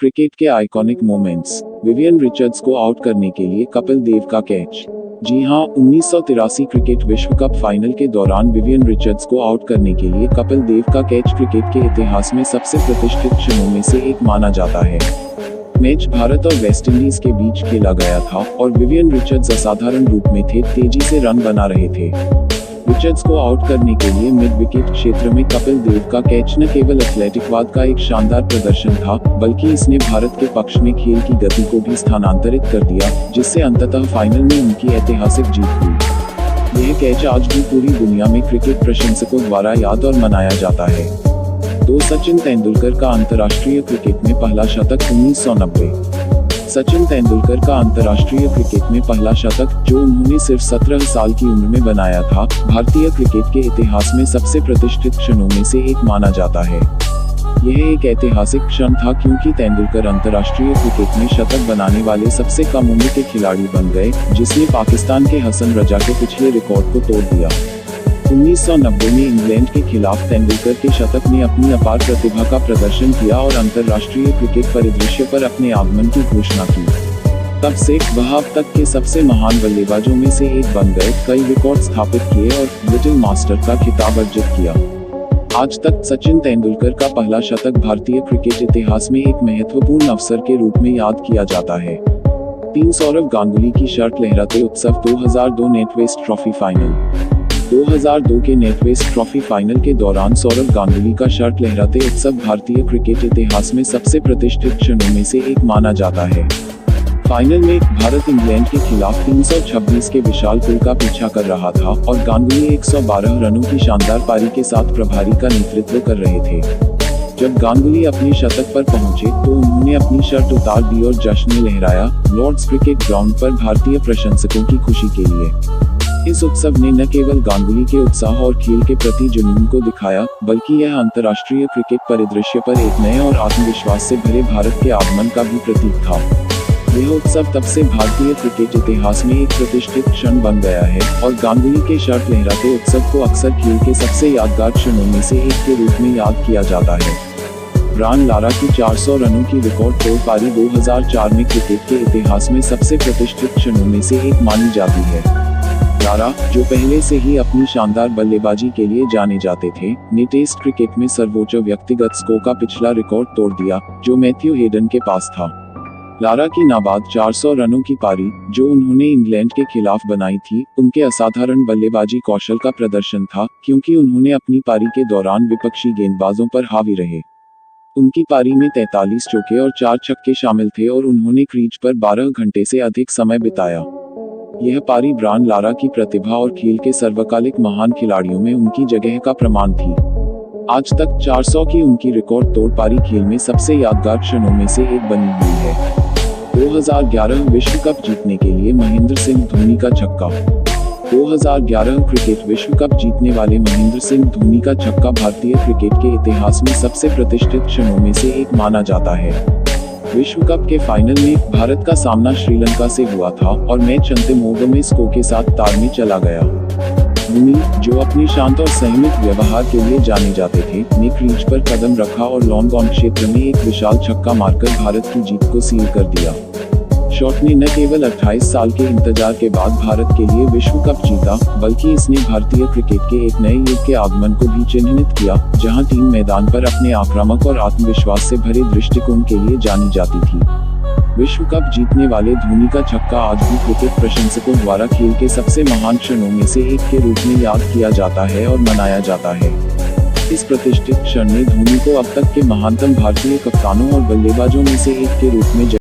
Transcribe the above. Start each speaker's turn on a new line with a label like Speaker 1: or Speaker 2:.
Speaker 1: Cricket के iconic moments. Vivian Richards को out करने के लिए कपिल देव का कैच। जी हां, 1983 क्रिकेट विश्व कप फाइनल के दौरान विवियन रिचर्ड्स को आउट करने के लिए कपिल देव का कैच क्रिकेट के इतिहास में सबसे प्रतिष्ठित क्षणों में से एक माना जाता है। मैच भारत और वेस्टइंडीज के बीच खेला गया था और विवियन रिचर्ड्स असाधारण रूप में थे, तेजी से रन बना रहे थे। रिचर्ड्स को आउट करने के लिए मिड विकेट क्षेत्र में कपिल देव का कैच न केवल एथलेटिकवाद का एक शानदार प्रदर्शन था, बल्कि इसने भारत के पक्ष में खेल की गति को भी स्थानांतरित कर दिया, जिससे अंततः फाइनल में उनकी ऐतिहासिक जीत हुई। यह कैच आज भी पूरी दुनिया में क्रिकेट प्रशंसकों द्वारा याद और मनाया जाता है। सचिन तेंदुलकर का अंतर्राष्ट्रीय क्रिकेट में पहला शतक 1990। सचिन तेंदुलकर का अंतर्राष्ट्रीय क्रिकेट में पहला शतक, जो उन्होंने सिर्फ 17 साल की उम्र में बनाया था, भारतीय क्रिकेट के इतिहास में सबसे प्रतिष्ठित क्षणों में से एक माना जाता है। यह एक ऐतिहासिक क्षण था क्योंकि तेंदुलकर अंतर्राष्ट्रीय क्रिकेट में शतक बनाने वाले सबसे कम उम्र के खिलाड़ी बन गए, जिसने पाकिस्तान के हसन रजा के पिछले रिकॉर्ड को तोड़ दिया। 1990 में इंग्लैंड के खिलाफ तेंदुलकर के शतक ने अपनी अपार प्रतिभा का प्रदर्शन किया और अंतर्राष्ट्रीय क्रिकेट परिदृश्य पर अपने आगमन की घोषणा की। तब से वह अब तक के सबसे महान बल्लेबाजों में से एक बन गए, कई रिकॉर्ड स्थापित किए और लिटिल मास्टर का खिताब अर्जित किया। आज तक सचिन तेंदुलकर का पहला शतक भारतीय क्रिकेट इतिहास में एक महत्वपूर्ण अवसर के रूप में याद किया जाता है। 3 सौरव गांगुली की शर्ट लहराते उत्सव। 2002 नेटवेस्ट ट्रॉफी फाइनल। 2002 के नेटवेस्ट ट्रॉफी फाइनल के दौरान सौरव गांगुली का शर्ट लहराते उत्सव भारतीय क्रिकेट इतिहास में सबसे प्रतिष्ठित क्षणों में से एक माना जाता है। फाइनल में भारत इंग्लैंड के खिलाफ 326 के विशाल कुल का पीछा कर रहा था और गांगुली 112 रनों की शानदार पारी के साथ प्रभारी का नेतृत्व कर रहे थे। जब गांगुली अपने शतक पर पहुंचे तो उन्होंने अपनी शर्ट उतार दी और जश्न लहराया, लॉर्ड्स क्रिकेट ग्राउंड पर भारतीय प्रशंसकों की खुशी के लिए। इस उत्सव ने न केवल गांगुली के उत्साह और खेल के प्रति जुनून को दिखाया, बल्कि यह अंतर्राष्ट्रीय क्रिकेट परिदृश्य पर एक नए और आत्मविश्वास से भरे भारत के आगमन का भी प्रतीक था। यह उत्सव तब से भारतीय क्रिकेट इतिहास में एक प्रतिष्ठित क्षण बन गया है और गांगुली के शर्ट लहराते उत्सव को अक्सर खेल के सबसे यादगार क्षणों में से एक के रूप में याद किया जाता है। ब्रायन लारा की 400 रनों की रिकॉर्ड तोड़ पारी 2004 में क्रिकेट के इतिहास में सबसे प्रतिष्ठित क्षणों में से एक मानी जाती है। लारा, जो पहले से ही अपनी शानदार बल्लेबाजी के लिए जाने जाते थे, ने टेस्ट क्रिकेट में सर्वोच्च व्यक्तिगत स्कोर का पिछला रिकॉर्ड तोड़ दिया, जो मैथ्यू हेडन के पास था। लारा की नाबाद 400 रनों की पारी, जो उन्होंने इंग्लैंड के खिलाफ बनाई थी, उनके असाधारण बल्लेबाजी कौशल का प्रदर्शन था, क्योंकि उन्होंने अपनी पारी के दौरान विपक्षी गेंदबाजों पर हावी रहे। उनकी पारी में 43 चौके और 4 छक्के शामिल थे और उन्होंने क्रीज पर 12 घंटे से अधिक समय बिताया। यह पारी ब्रायन लारा की प्रतिभा और खेल के सर्वकालिक महान खिलाड़ियों में उनकी जगह का प्रमाण थी। आज तक 400 की उनकी रिकॉर्ड तोड़ पारी खेल में सबसे यादगार क्षणों में से एक बनी हुई है। 2011 विश्व कप जीतने के लिए महेंद्र सिंह धोनी का छक्का। 2011 क्रिकेट विश्व कप जीतने वाले महेंद्र सिंह धोनी का छक्का भारतीय क्रिकेट के इतिहास में सबसे प्रतिष्ठित क्षणों में से एक माना जाता है। विश्व कप के फाइनल में भारत का सामना श्रीलंका से हुआ था और मैच अंतिम ओवर में स्कोर के साथ तार में चला गया। धोनी, जो अपने शांत और संयमित व्यवहार के लिए जाने जाते थे, ने क्रीज पर कदम रखा और लॉन्ग ऑन क्षेत्र में एक विशाल छक्का मारकर भारत की जीत को सील कर दिया। शॉट ने न केवल 28 साल के इंतजार के बाद भारत के लिए विश्व कप जीता, बल्कि इसने भारतीय क्रिकेट के एक नए युग के आगमन को भी चिन्हित किया, जहां टीम मैदान पर अपने आक्रामक और आत्मविश्वास से भरे दृष्टिकोण के लिए जानी जाती थी। विश्व कप जीतने वाले धोनी का छक्का आज भी क्रिकेट प्रशंसकों द्वारा खेल के सबसे महान क्षणों में से एक के रूप में याद किया जाता है और मनाया जाता है। इस प्रतिष्ठित क्षण ने धोनी को अब तक के महानतम भारतीय कप्तानों और बल्लेबाजों में से एक के रूप में